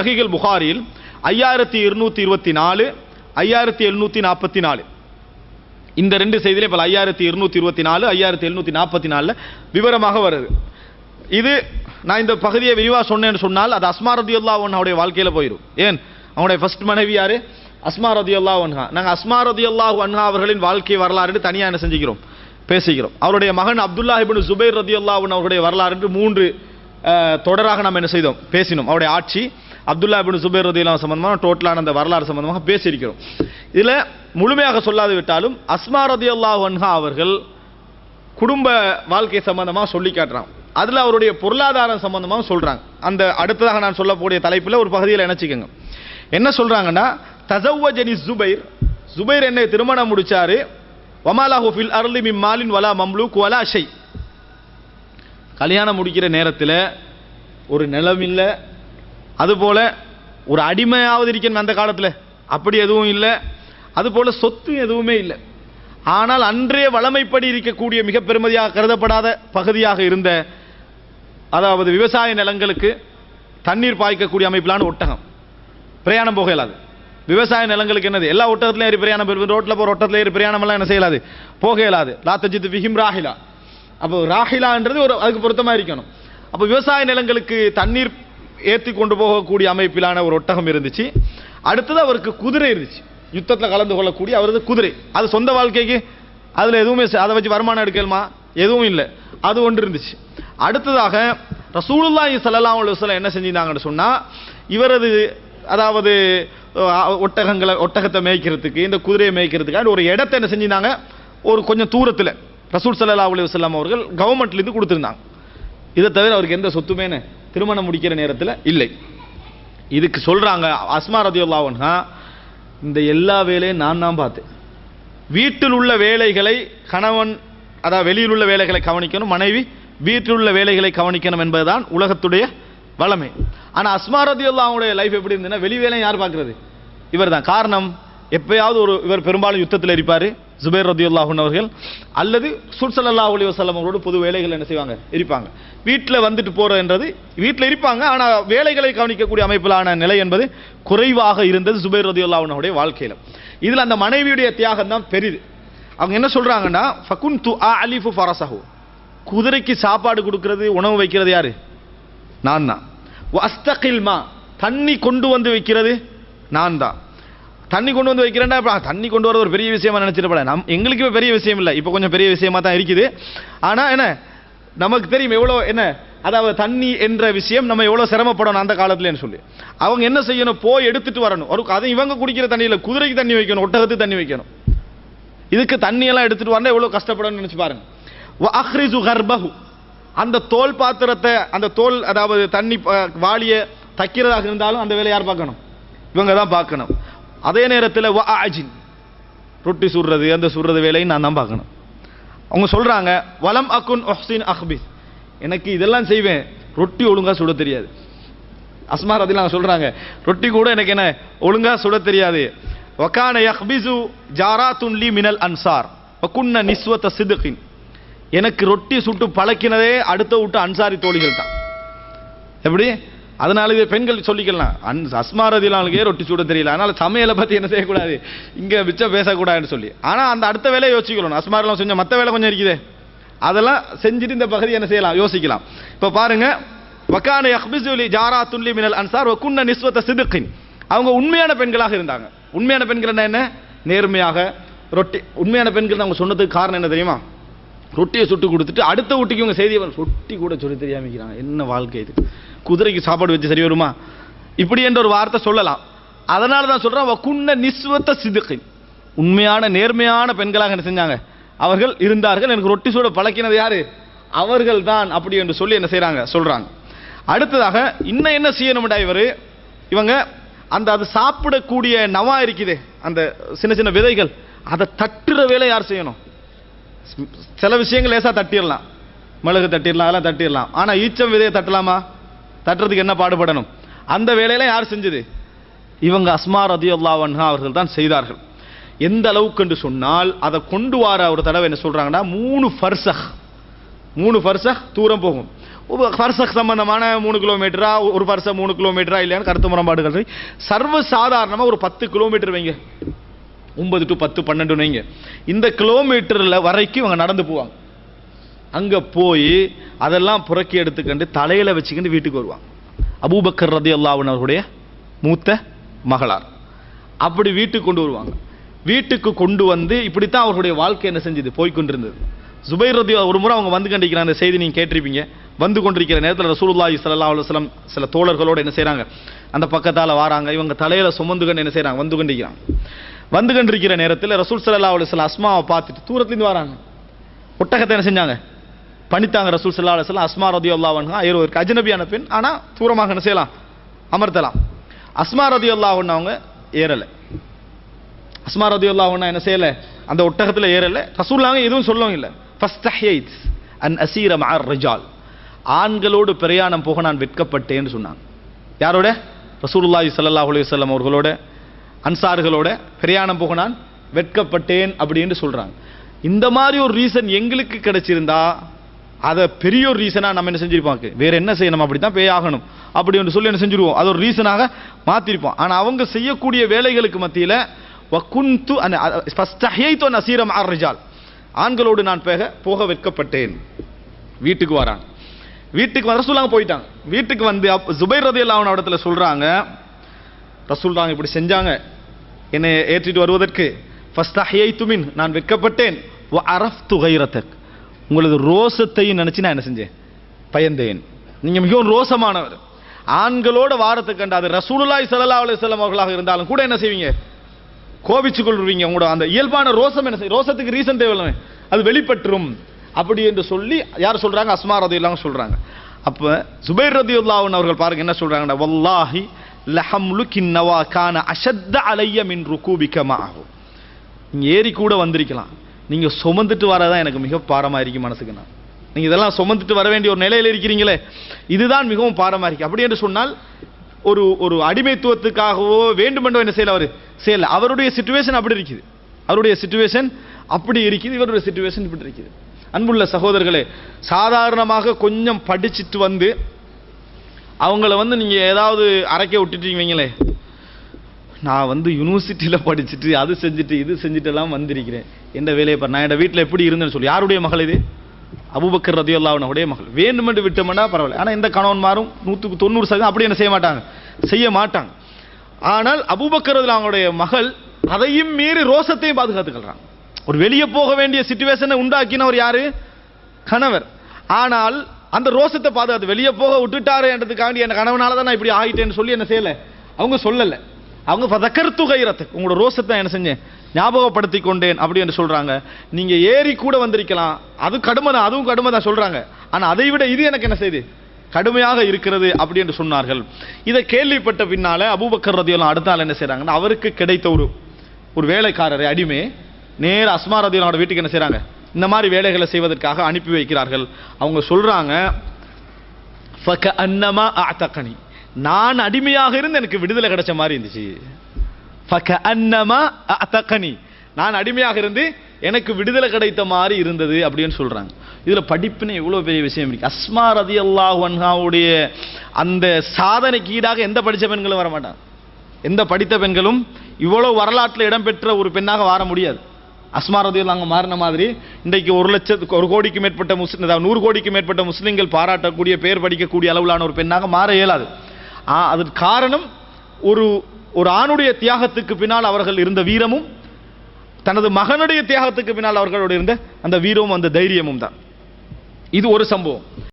சஹீஹுல் புகாரியில் 5224 5744 இந்த ரெண்டு செய்தியிலே பல 5224 5744 விவரமாக வருது. இது நான் இந்த பகுதியை விரிவாக சொன்னேன்னு சொன்னால் அது அஸ்மா ரலியல்லாஹு அன்ஹாவுடைய வாழ்க்கையில் போயிடும். ஏன், அவங்களுடைய ஃபர்ஸ்ட் மனைவி யாரு? அஸ்மா ரலியல்லாஹு அன்ஹா. நாங்கள் அஸ்மா ரலியல்லாஹு அன்ஹா அவர்களின் வாழ்க்கை வரலாறு தனியாக என்ன செஞ்சுக்கிறோம், பேசிக்கிறோம். அவருடைய மகன் அப்துல்லாஹ் இப்னு ஜுபைர் ரலியல்லாஹு அன்ஹு அவருடைய வரலாறு என்று 3 தொடராக நாம் என்ன செய்தோம், பேசினோம். அவருடைய ஆட்சி, அப்துல்லாஹ் இப்னு ஜுபைர் ரலியல்லாஹு சம்பந்தமான டோட்டலான அந்த வரலாறு சம்பந்தமாக பேசியிருக்கிறோம். இதில் முழுமையாக சொல்லாது விட்டாலும் அஸ்மா ரலியல்லாஹு அன்ஹா அவர்கள் குடும்ப வாழ்க்கை சம்பந்தமாக சொல்லி காட்டுறாங்க. அதில் அவருடைய பொருளாதாரம் சம்பந்தமாக சொல்றாங்க. அந்த அடுத்ததாக நான் சொல்லக்கூடிய தலைப்பில் ஒரு பகுதியில் நினைச்சுக்கோங்க. என்ன சொல்றாங்கன்னா, தஸவ்வஜனி ஜுபைர், ஜுபைர் என்னை திருமணம் முடிச்சாரு, வமாலஹு ஃபில் அர்லி மின் மாலின் வலா மம்லூக் வலா ஷை. கல்யாணம் முடிக்கிற நேரத்தில் ஒரு நிலம் இல்லை, அதுபோல ஒரு அடிமையாவது இருக்கணும் அந்த காலத்தில், அப்படி எதுவும் இல்லை. அதுபோல சொத்து எதுவுமே இல்லை. ஆனால் அன்றைய வளமைப்படி இருக்கக்கூடிய மிக பெருமதியாக கருதப்படாத பகுதியாக இருந்த, அதாவது விவசாய நிலங்களுக்கு தண்ணீர் பாய்க்கக்கூடிய அமைப்பிலான ஒட்டகம், பிரயாணம் போக இயலாது. விவசாய நிலங்களுக்கு என்னது, எல்லா ஒட்டகத்திலையும் ஏறி பிரயாணம், ரோட்டில் போகிற ஒட்டத்தில் ஏறி பிரயாணம் எல்லாம் என்ன செய்யலாது, போக இயலாது. லா தஜிது ஃபிஹிம் ராஹிலா. அப்போ ராஹிலான்றது ஒரு அதுக்கு பொருத்தமாக இருக்கணும். அப்போ விவசாய நிலங்களுக்கு தண்ணீர் ஏற்றி கொண்டு போகக்கூடிய அமைப்பிலான ஒரு ஒட்டகம் இருந்துச்சு. அடுத்தது அவருக்கு குதிரை இருந்துச்சு, யுத்தத்தில் கலந்து கொள்ளக்கூடிய அவரது குதிரை. அது சொந்த வாழ்க்கைக்கு அதில் எதுவுமே அதை வச்சு வருமானம் எடுக்கலுமா, எதுவும் இல்லை. அது ஒன்று இருந்துச்சு. அடுத்ததாக ரசூலுல்லாஹி ஸல்லல்லாஹு அலைஹி வஸல்லம் என்ன செஞ்சிருந்தாங்கன்னு சொன்னால், இவரது அதாவது ஒட்டகத்தை மேய்க்கிறதுக்கு, இந்த குதிரையை மேய்க்கிறதுக்கு ஒரு இடத்தை என்ன செஞ்சிருந்தாங்க, ஒரு கொஞ்சம் தூரத்தில் ரசூல் ஸல்லல்லாஹு அலைஹி வஸல்லம் அவர்கள் கவர்மெண்ட்லேருந்து கொடுத்துருந்தாங்க. இதை தவிர அவருக்கு எந்த சொத்துமே திருமணம் முடிக்கிற நேரத்தில் இல்லை. இதுக்கு சொல்றாங்க அஸ்மா ரலியல்லாஹு அன்ஹா, இந்த எல்லா வேலையும் நான் தான் பார்த்தேன். வீட்டில் உள்ள வேலைகளை கணவன், அதாவது வெளியில் உள்ள வேலைகளை கவனிக்கணும், மனைவி வீட்டில் உள்ள வேலைகளை கவனிக்கணும் என்பதுதான் உலகத்துடைய வளமை. ஆனால் அஸ்மா ரலியல்லாஹு அன்ஹாவுடைய லைஃப் எப்படி இருந்ததுன்னா, வெளி வேலையை யார் பார்க்கறது, இவர் தான். காரணம், எப்பயாவது இவர் பெரும்பாலும் யுத்தத்தில் இருப்பார் ஜுபைர் ரலியல்லாஹு அன்ஹு அவர்கள், அல்லது ரசூல் ஸல்லல்லாஹு அலைஹி வஸல்லம் அவரோடு பொது வேலைகள் என்ன செய்வாங்க, இருப்பாங்க. வீட்டில் வந்துட்டு போறதுன்றது வீட்டில் இருப்பாங்க, ஆனால் வேலைகளை கவனிக்கக்கூடிய அமைப்பிலான நிலை என்பது குறைவாக இருந்தது ஜுபைர் ரலியல்லாஹு அன்ஹுடைய வாழ்க்கையில். இதில் அந்த மனைவியுடைய தியாகம் தான் பெரிது. அவங்க என்ன சொல்றாங்கன்னா, ஃபகுன்து அலிஃபு ஃபரஸஹு, குதிரைக்கு சாப்பாடு கொடுக்கிறது, உணவு வைக்கிறது யாரு, நான் தான். வஸ்தகில் மா, தண்ணி கொண்டு வந்து வைக்கிறது நான் தான். தண்ணி கொண்டு வந்து வைக்கிறேன்டா, தண்ணி கொண்டு வரது ஒரு பெரிய விஷயமா நினைச்சிடப்பட, எங்களுக்கு பெரிய விஷயம் இல்லை, இப்போ கொஞ்சம் பெரிய விஷயமா தான் இருக்குது. ஆனால் என்ன, நமக்கு தெரியும் எவ்வளோ என்ன, அதாவது தண்ணி என்ற விஷயம் நம்ம எவ்வளோ சிரமப்படணும் அந்த காலத்துலன்னு சொல்லி. அவங்க என்ன செய்யணும், போய் எடுத்துட்டு வரணும். அதை இவங்க குடிக்கிற தண்ணியில் குதிரைக்கு தண்ணி வைக்கணும், ஒட்டகத்துக்கு தண்ணி வைக்கணும். இதுக்கு தண்ணியெல்லாம் எடுத்துட்டு வரணும், எவ்வளோ கஷ்டப்படணும்னு நினைச்சு பாருங்க. வஅஹ்ரிஜு கர்பஹு, அந்த தோல் பாத்திரத்தை, அந்த தோல் அதாவது தண்ணி வாளியை தைக்கிறதாக இருந்தாலும் அந்த வேலையை யார் பார்க்கணும், இவங்க தான் பார்க்கணும். அதே நேரத்தில் வஅஜின், ரொட்டி சுடுறது, அந்த சுடுறது வேலையும் நான் தான் பார்க்கணும். அவங்க சொல்றாங்க, வலம் அகுன் உஹ்சின் அஹ்பிஸ், எனக்கு இதெல்லாம் செய்வேன், ரொட்டி ஒழுங்கா சுட தெரியாது. அஸ்மா ரலியல்லாஹு சொல்றாங்க, ரொட்டி கூட எனக்கு என்ன ஒழுங்கா சுட தெரியாது. வகான யஹ்பிசு ஜாராத்துன் லி மினல் அன்சார் வகுன்ன நிஸ்வத சித்கின், எனக்கு ரொட்டி சுட்டு பழக்கினதே அடுத்த விட்டு அன்சாரி தோழிகள் தான். எப்படி, அதனால இது பெண்கள் சொல்லிக்கலாம், அஸ்மா ரலியல்லாஹுக்கே ரொட்டி சுட தெரியல, அதனால சமையலை பத்தி என்ன செய்யக்கூடாது, இங்க மிச்சம் பேசக்கூடாதுன்னு சொல்லி. ஆனா அந்த அடுத்த வேலையை யோசிக்கணும். அஸ்மா ரலியல்லாஹு செஞ்ச மற்ற வேலை கொஞ்சம் இருக்குதே, அதெல்லாம் செஞ்சுட்டு இந்த பகுதி என்ன செய்யலாம், யோசிக்கலாம். இப்ப பாருங்க, வகான யஹ்பிசு லி ஜாராத்துன் லி மினல் அன்சார் வகுன்ன நிஸ்வத சித்கின், அவங்க உண்மையான பெண்களாக இருந்தாங்க. உண்மையான பெண்கள் என்ன, நேர்மையாக ரொட்டி. உண்மையான பெண்கள் அவங்க சொன்னதுக்கு காரணம் என்ன தெரியுமா, ரொட்டியை சுட்டு கொடுத்துட்டு அடுத்த வீட்டுக்கு இவங்க செய்தி, ரொட்டி கூட சொல்லி தெரியாமிக்கிறாங்க, என்ன வாழ்க்கை இது, குதிரைக்கு சாப்பாடு வச்சு சரி வருமா, இப்படி என்ற ஒரு வார்த்தை சொல்லலாம். அதனால தான் சொல்றேன், வகுன்ன நிஸ்வத சித்கின், உண்மையான நேர்மையான பெண்களாக என்ன செஞ்சாங்க, அவர்கள் இருந்தார்கள். எனக்கு ரொட்டி சூட பழக்கினது யாரு, அவர்கள் தான், அப்படி என்று சொல்லி என்ன செய்யறாங்க, சொல்றாங்க. அடுத்ததாக இன்னும் என்ன செய்யணும்டா, இவங்க அந்த அது சாப்பிடக்கூடிய நவா இருக்குதே, அந்த சின்ன சின்ன விதைகள், அதை தட்டுற வேலை யார் செய்யணும். சில விஷயங்கள் லேசா தட்டிடலாம், மிளகு தட்டிடலாம், அதெல்லாம் தட்டிடலாம். ஆனா ஈச்சம் விதையை தட்டலாமா, தட்டுறதுக்கு என்ன பாடுபடணும், அந்த வேலையெல்லாம் யார் செஞ்சது, இவங்க அஸ்மா ரலியல்லாஹு அன்ஹா அவர்கள் தான் செய்தார்கள். எந்த அளவுக்கு என்று சொன்னால், அதை கொண்டு வர ஒரு தடவை என்ன சொல்றாங்கன்னா, 3 ஃபர்சஹ் தூரம் போகும். ஃபர்சக் சம்பந்தமான 3 கிலோமீட்டரா, ஒரு ஃபர்ச 3 கிலோமீட்டரா இல்லையான்னு கருத்து முரண்பாடுகள். சர்வ சாதாரணமாக ஒரு 10 கிலோமீட்டர் வைங்க, 9 to 10 12 வைங்க, இந்த கிலோமீட்டர்ல வரைக்கும் இவங்க நடந்து போவாங்க. அங்க போய் அதெல்லாம் புறக்கி எடுத்துக்கண்டு தலையில வச்சுக்கிட்டு வீட்டுக்கு வருவாங்க. அபூபக்கர் ரலியல்லாஹு அன்ஹு அவர்களுடைய மூத்த மகளார். அப்படி வீட்டுக்கு கொண்டு வருவாங்க. வீட்டுக்கு கொண்டு வந்து இப்படித்தான் அவர்களுடைய வாழ்க்கை என்ன செஞ்சது, போய்கொண்டிருந்தது. ஜுபைர் ரலியல்லாஹு ஒரு முறை அவங்க வந்து கண்டிக்கிறாங்க, அந்த செய்தி நீங்க கேட்டிருப்பீங்க. வந்து கொண்டிருக்கிற நேரத்தில் ரசூலுல்லாஹி ஸல்லல்லாஹு அலைஹி வஸல்லம் சில தோழர்களோடு என்ன செய்றாங்க, அந்த பக்கத்தால வாராங்க. இவங்க தலையில சுமந்துகண்டு என்ன செய்றாங்க, வந்து கொண்டிருக்கிறாங்க. வந்து கொண்டிருக்கிற நேரத்தில் ரசூல் ஸல்லல்லாஹு அலைஹி வஸல்லம் அஸ்மாவை பார்த்துட்டு தூரத்துலேருந்து வராங்க. ஒட்டகத்தை என்ன செஞ்சாங்க, பணித்தாங்க. ரசூல் ஸல்லல்லாஹு அலைஹி வஸல்லம் அஸ்மா ரலியல்லாஹு அன்ஹா ஒரு அஜ்னபியான பெண், ஆனா தூரமாக என்ன செய்யலாம், அமர்த்தலாம். அஸ்மா ரலியல்லாஹு அன்ஹா அவங்க ஏறல. அஸ்மா ரலியல்லாஹு அன்ஹா என்ன செய்யல, அந்த ஒட்டகத்துல ஏறல. ரசூலுல்லாஹ் எதுவும் சொல்லவும் இல்லை. ஃபஸ்தஹைத் அன் அஸீர மஅர் ரிஜால், ஆண்களோடு பிரயாணம் போக நான் வெட்கப்பட்டேன்னு சொன்னாங்க. யாரோட, ரசூலுல்லாஹி ஸல்லல்லாஹு அலைஹி வஸல்லம் அவர்களோட, அன்சார்களோட பிரயாணம் போக நான் வெட்கப்பட்டேன் அப்படின்னு சொல்றாங்க. இந்த மாதிரி ஒரு ரீசன் எங்களுக்கு கிடைச்சிருந்தா அதை பெரிய ஒரு ரீசனா நம்ம என்ன செஞ்சிருப்போம், வேற என்ன செய்யணும், அப்படித்தான் பேய் ஆகணும் அப்படின்னு சொல்லி என்ன செஞ்சிருவோம், அது ஒரு ரீசனாக மாத்திருப்போம். ஆனா அவங்க செய்யக்கூடிய வேலைகளுக்கு மத்தியில வகுந்து ஃபஸ்தஹைது அன் அஸீர மஅர் ரிஜால், ஆண்களோடு நான் போக வெட்கப்பட்டேன். வீட்டுக்கு வராங்க. வீட்டுக்கு வர ரசூலுல்லாஹ் போயிட்டாங்க. வீட்டுக்கு வந்து ஜுபைர் ரலியல்லாஹு அன்ஹு இடத்துல சொல்றாங்க, ரசூலுல்லாஹ் இப்படி செஞ்சாங்க என்னை ஏற்றிட்டு வருவதற்கு. ஃபஸ்தஹைது மின், நான் வெட்கப்பட்டேன். வ அரஃப்து கைரதக், உங்களது ரோசத்தையும் நினைச்சு நான் என்ன செஞ்சேன், பயந்தேன். நீங்க மிகவும் ரோசமானவர். ஆண்களோட வாரத்துக்கு கண்டு அது ரசூலுல்லாஹி ஸல்லல்லாஹு அலைஹி வஸல்லம் அவர்களாக இருந்தாலும் கூட என்ன செய்வீங்க, கோபிச்சு கொள்வீங்க. உங்களோட அந்த இயல்பான ரோசம் என்ன செய்யும், ரோசத்துக்கு ரீசன் தேவையில்லை, அது வெளிப்பட்டுரும் அப்படி என்று சொல்லி யார் சொல்றாங்க, அஸ்மா ரலியல்லாஹு அன்ஹா சொல்றாங்க. அப்ப ஜுபைர் ரலியல்லாஹு அன்ஹு அவர்கள் பாருங்க என்ன சொல்றாங்க, வல்லாஹி லஹம்லுகின் நவா கான அஷத்த அலைய மின் ருகூபிக மஅஹு, நீங்க ஏறி கூட வந்திருக்கலாம், நீங்க சுமந்துட்டு வரதான் எனக்கு மிக பாரமா இருக்கு மனசுக்கு. நான் நீங்க இதெல்லாம் சுமந்துட்டு வர வேண்டிய ஒரு நிலையில இருக்கிறீங்களே, இதுதான் மிகவும் பாரமா இருக்கு. அப்படி என்று சொன்னால் ஒரு ஒரு அடிமைத்துவத்துக்காகவோ வேண்டுமென்றோ என்ன செய்யல, அவர் செய்யல. அவருடைய சிச்சுவேஷன் அப்படி இருக்குது, அவருடைய சிச்சுவேஷன் அப்படி இருக்குது, இவருடைய சிச்சுவேஷன் இப்படி இருக்குது. அன்புள்ள சகோதரர்களே, சாதாரணமாக கொஞ்சம் படிச்சுட்டு வந்து அவங்கள வந்து நீங்க ஏதாவது அரைக்க விட்டுட்டீங்களே, நான் வந்து யூனிவர்சிட்டியில் படிச்சுட்டு அது செஞ்சுட்டு இது செஞ்சுட்டு எல்லாம் வந்திருக்கிறேன், எந்த வேலையை பாரு, நான் என் வீட்டில் எப்படி இருந்தேன்னு சொல்லி. யாருடைய மகள் இது, அபூபக்கர் ரலியல்லாஹு அன்ஹுடைய மகள். வேண்டுமென்று விட்டோம்னா பரவாயில்ல, ஆனால் இந்த கணவன்மாரும் 190% அப்படி என்ன செய்ய மாட்டாங்க, செய்ய மாட்டாங்க. ஆனால் அபூபக்கர் ரலியல்லாஹு அன்ஹுடைய மகள் அதையும் மீறி ரோசத்தையும் பாதுகாத்துக்கிறாங்க. ஒரு வெளியே போக வேண்டிய சிச்சுவேஷனை உண்டாக்கினவர் யாரு, கணவர். ஆனால் அந்த ரோசத்தை பாதுகாத்து வெளியே போக விட்டுட்டாரு என்றதுக்காண்டி என் கணவனால தான் நான் இப்படி ஆகிட்டேன்னு சொல்லி என்ன செய்யல, அவங்க சொல்லல. அவங்க ஃபதக்கர்து கைரதக், உங்களோட ரோசத்தை என்ன செஞ்சேன், ஞாபகப்படுத்தி கொண்டேன் அப்படி என்று சொல்றாங்க. நீங்க ஏறி கூட வந்திருக்கலாம், அது கடுமை தான், அதுவும் கடுமை தான் சொல்றாங்க. ஆனா அதை விட இது எனக்கு என்ன செய்யுது, கடுமையாக இருக்கிறது அப்படி என்று சொன்னார்கள். இதை கேள்விப்பட்ட பின்னால அபூபக்கர் ரலியல்லாஹு அடுத்த நாள் என்ன செய்றாங்கன்னா, அவருக்கு கிடைத்த ஒரு வேலைக்காரரை அடிமை நேர அஸ்மா ரலியல்லாஹு அன்ஹா வீட்டுக்கு என்ன செய்றாங்க, இந்த மாதிரி வேலைகளை செய்வதற்காக அனுப்பி வைக்கிறார்கள். அவங்க சொல்றாங்க, ஃபகஅன்னமா அஅதகனி, நான் அடிமையாக இருந்து எனக்கு விடுதலை கிடைச்ச மாதிரி இருந்துச்சு. ஃபகஅன்னமா அஅதகனி, நான் அடிமையாக இருந்து எனக்கு விடுதலை கிடைத்த மாதிரி இருந்தது அப்படின்னு சொல்றாங்க. இதுல படிப்புன்னு எவ்வளவு பெரிய விஷயம் இருக்கு. அஸ்மா ரலியல்லாஹு அன்ஹாவுடைய அந்த சாதனைக்கு ஈடாக எந்த படித்த பெண்களும் வர மாட்டாங்க. எந்த படித்த பெண்களும் இவ்வளவு வரலாற்றில் இடம்பெற்ற ஒரு பெண்ணாக வர முடியாது. அஸ்மா ரலியல்லாஹு அன்ஹா மாறின மாதிரி இன்றைக்கு 1 கோடிக்கு மேற்பட்ட முஸ்லிம், 100 கோடிக்கு மேற்பட்ட முஸ்லிம்கள் பாராட்டக்கூடிய, பெயர் படிக்கக்கூடிய அளவிலான ஒரு பெண்ணாக மாற இயலாது. அதற்கு காரணம் ஒரு ஆணுடைய தியாகத்துக்கு பின்னால் அவர்கள் இருந்த வீரமும், தனது மகனுடைய தியாகத்துக்கு பின்னால் அவர்களோடு இருந்த அந்த வீரமும் அந்த தைரியமும் தான். இது ஒரு சம்பவம்.